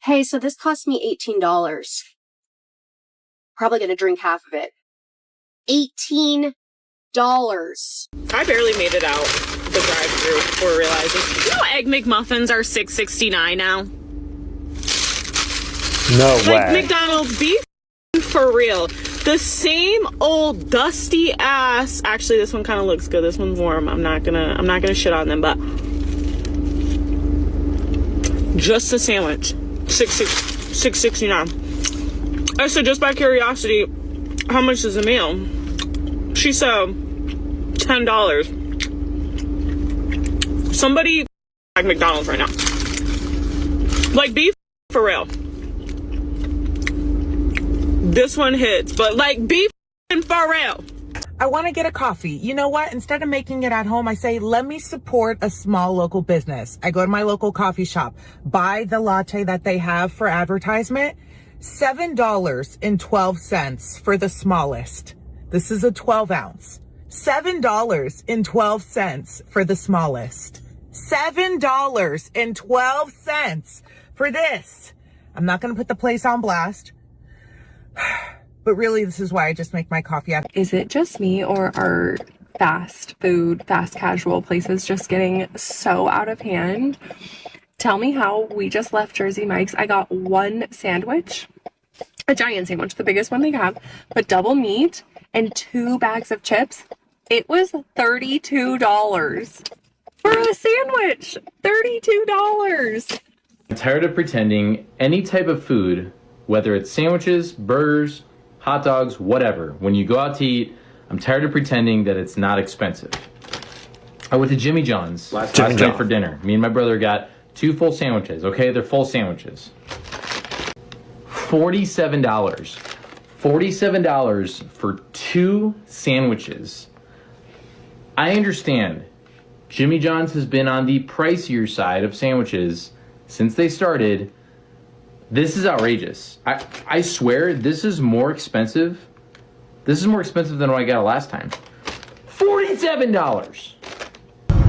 Hey, so this cost me $18. Probably gonna drink half of it. $18. I barely made it out the drive-thru before realizing, Egg McMuffins are $6.69 now. No way. Like McDonald's beef for real. The same old dusty ass. Actually, this one kind of looks good. This one's warm. I'm not gonna shit on them, but just the sandwich, $6.69. I said, just by curiosity, how much is a meal? She said $10. Somebody like McDonald's right now. Like beef for real. This one hits, but like beef and for real. I want to get a coffee. You know what? Instead of making it at home, I say, let me support a small local business. I go to my local coffee shop, buy the latte that they have for advertisement, $7.12 for the smallest. This is a 12 ounce. $7.12 for the smallest. $7.12 for this. I'm not going to put the place on blast. But really, this is why I just make my coffee. Is it just me, or are fast food, fast casual places just getting so out of hand? Tell me how. We just left Jersey Mike's. I got one sandwich, a giant sandwich, the biggest one they have, but double meat and 2 bags of chips. It was $32 for a sandwich. $32. I'm tired of pretending any type of food, whether it's sandwiches, burgers, hot dogs, whatever, when you go out to eat, I'm tired of pretending that it's not expensive. I went to Jimmy John's last night for dinner. Me and my brother got 2 full sandwiches. Okay, they're full sandwiches. $47. $47 for 2 sandwiches. I understand Jimmy John's has been on the pricier side of sandwiches since they started. This is outrageous. I swear this is more expensive. This is more expensive than what I got last time. $47.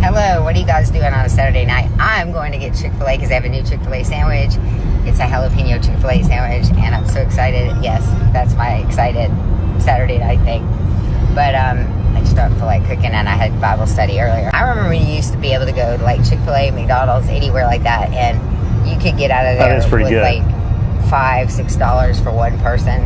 Hello, what are you guys doing on a Saturday night? I'm going to get Chick-fil-A because they have a new Chick-fil-A sandwich. It's a jalapeno Chick-fil-A sandwich, and I'm so excited. Yes, that's my excited Saturday night thing. But I just don't feel like cooking, and I had Bible study earlier. I remember when you used to be able to go to like Chick-fil-A, McDonald's, anywhere like that, and you could get out of there with good. Like $5, $6 for one person.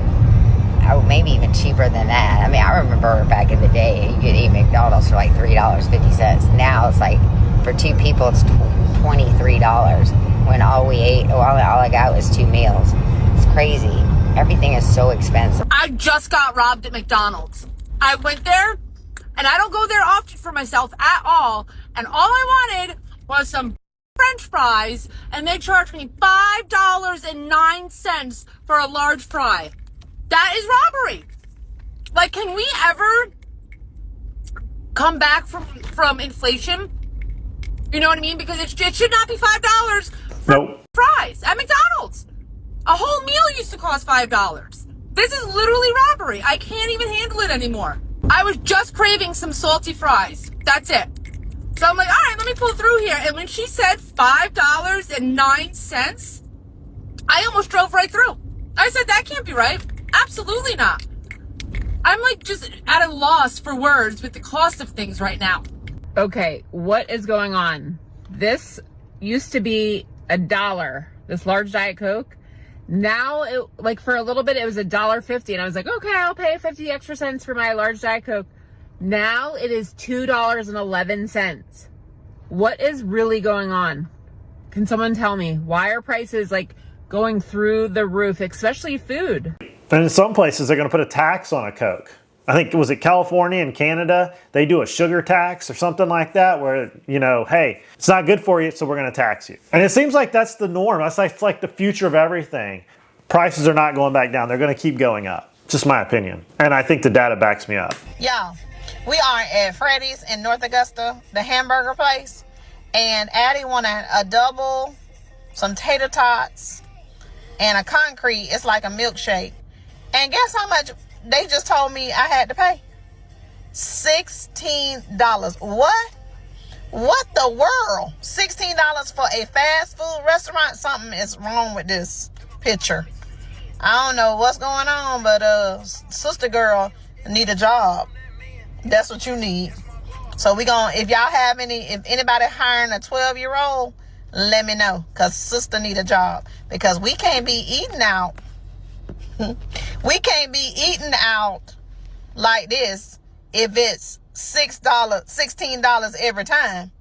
Or maybe even cheaper than that. I mean, I remember back in the day, you could eat McDonald's for like $3.50. Now it's like, for 2 people, it's $23. When all we ate, all I got was 2 meals. It's crazy. Everything is so expensive. I just got robbed at McDonald's. I went there, and I don't go there often for myself at all. And all I wanted was some French fries, and they charged me $5.09 for a large fry. That is robbery. Like, can we ever come back from inflation? You know what I mean? Because it should not be $5 for fries at McDonald's. A whole meal used to cost $5. This is literally robbery. I can't even handle it anymore. I was just craving some salty fries. That's it. So I'm like, all right, let me pull through here. And when she said $5.09, I almost drove right through. I said, that can't be right. Absolutely not. I'm like just at a loss for words with the cost of things right now. Okay, what is going on? This used to be $1, this large Diet Coke. Now, for a little bit, it was $1.50, and I was like, okay, I'll pay 50 extra cents for my large Diet Coke. Now it is $2.11. What is really going on? Can someone tell me? Why are prices going through the roof, especially food? And in some places, they're going to put a tax on a Coke. I think, was it California and Canada? They do a sugar tax or something like that where, hey, it's not good for you, so we're going to tax you. And it seems like that's the norm. That's like the future of everything. Prices are not going back down. They're going to keep going up. Just my opinion. And I think the data backs me up. Y'all, we are at Freddy's in North Augusta, the hamburger place. And Addie wanted a double, some tater tots, and a concrete. It's like a milkshake. And guess how much they just told me I had to pay? $16. What? What the world? $16 for a fast food restaurant? Something is wrong with this picture. I don't know what's going on, but sister girl need a job. That's what you need. So if y'all have if anybody hiring a 12-year-old, let me know, because sister need a job, because we can't be eating out. We can't be eating out like this if it's $16 every time.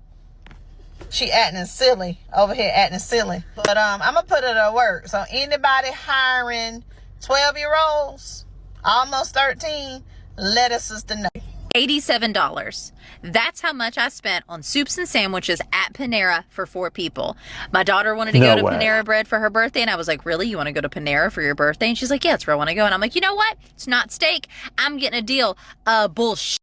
She acting silly over here, acting silly. But I'm gonna put it at work. So anybody hiring 12-year-olds, almost 13, let us sister know. $87. That's how much I spent on soups and sandwiches at Panera for 4 people. My daughter wanted to go to Panera Bread for her birthday, and I was like, really? You want to go to Panera for your birthday? And she's like, yeah, that's where I want to go. And I'm like, you know what? It's not steak. I'm getting a deal. Bullshit.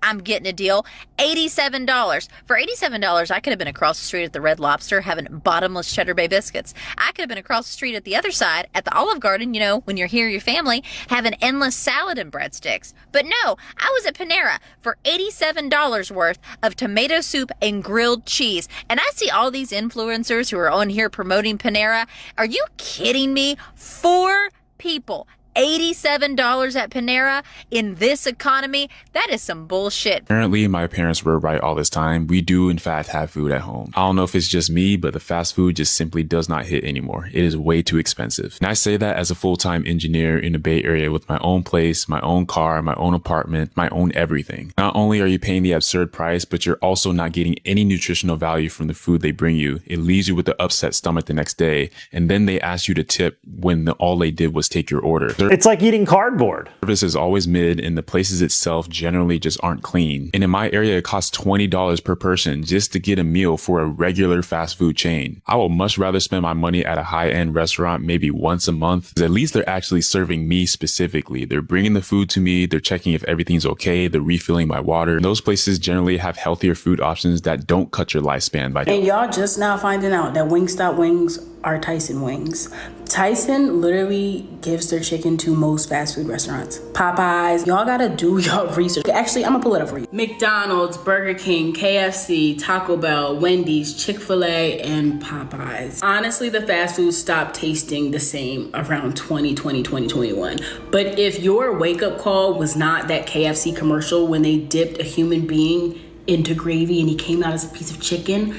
I'm getting a deal. $87. For $87, I could have been across the street at the Red Lobster having bottomless Cheddar Bay biscuits. I could have been across the street at the other side at the Olive Garden, when you're here, your family, having endless salad and breadsticks. But no, I was at Panera for $87 worth of tomato soup and grilled cheese. And I see all these influencers who are on here promoting Panera. Are you kidding me? 4 people. $87 at Panera in this economy? That is some bullshit. Apparently, my parents were right all this time. We do, in fact, have food at home. I don't know if it's just me, but the fast food just simply does not hit anymore. It is way too expensive. And I say that as a full-time engineer in the Bay Area with my own place, my own car, my own apartment, my own everything. Not only are you paying the absurd price, but you're also not getting any nutritional value from the food they bring you. It leaves you with an upset stomach the next day, and then they ask you to tip when all they did was take your order. It's like eating cardboard. Service is always mid, and the places itself generally just aren't clean. And in my area, it costs $20 per person just to get a meal for a regular fast food chain. I would much rather spend my money at a high-end restaurant maybe once a month, because at least they're actually serving me specifically. They're bringing the food to me, they're checking if everything's okay, they're refilling my water. And those places generally have healthier food options that don't cut your lifespan by. And y'all just now finding out that Wingstop wings are Tyson wings. Tyson literally gives their chicken to most fast food restaurants. Popeyes, y'all gotta do y'all research. Actually, I'm gonna pull it up for you. McDonald's, Burger King, KFC, Taco Bell, Wendy's, Chick-fil-A, and Popeyes. Honestly, the fast food stopped tasting the same around 2020, 2021. But if your wake-up call was not that KFC commercial when they dipped a human being into gravy and he came out as a piece of chicken,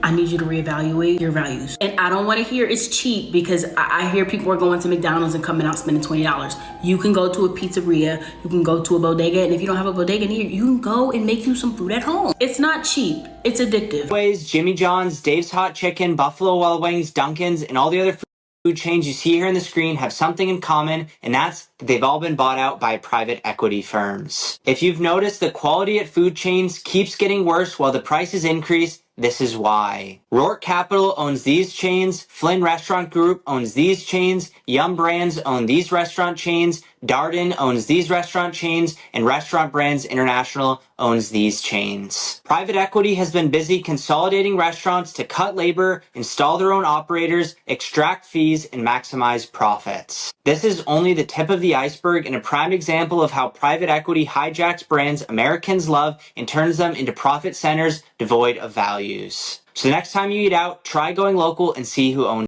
I need you to reevaluate your values. And I don't want to hear it's cheap, because I hear people are going to McDonald's and coming out spending $20. You can go to a pizzeria, you can go to a bodega, and if you don't have a bodega near you can go and make you some food at home. It's not cheap, it's addictive. Jimmy John's, Dave's Hot Chicken, Buffalo Wild Wings, Dunkin's, and all the other food chains you see here on the screen have something in common, and that's that they've all been bought out by private equity firms. If you've noticed, the quality at food chains keeps getting worse while the prices increase. This is why. Rourke Capital owns these chains, Flynn Restaurant Group owns these chains, Yum Brands own these restaurant chains, Darden owns these restaurant chains, and Restaurant Brands International owns these chains. Private equity has been busy consolidating restaurants to cut labor, install their own operators, extract fees, and maximize profits. This is only the tip of the iceberg and a prime example of how private equity hijacks brands Americans love and turns them into profit centers devoid of values. So next time you eat out, try going local and see who owns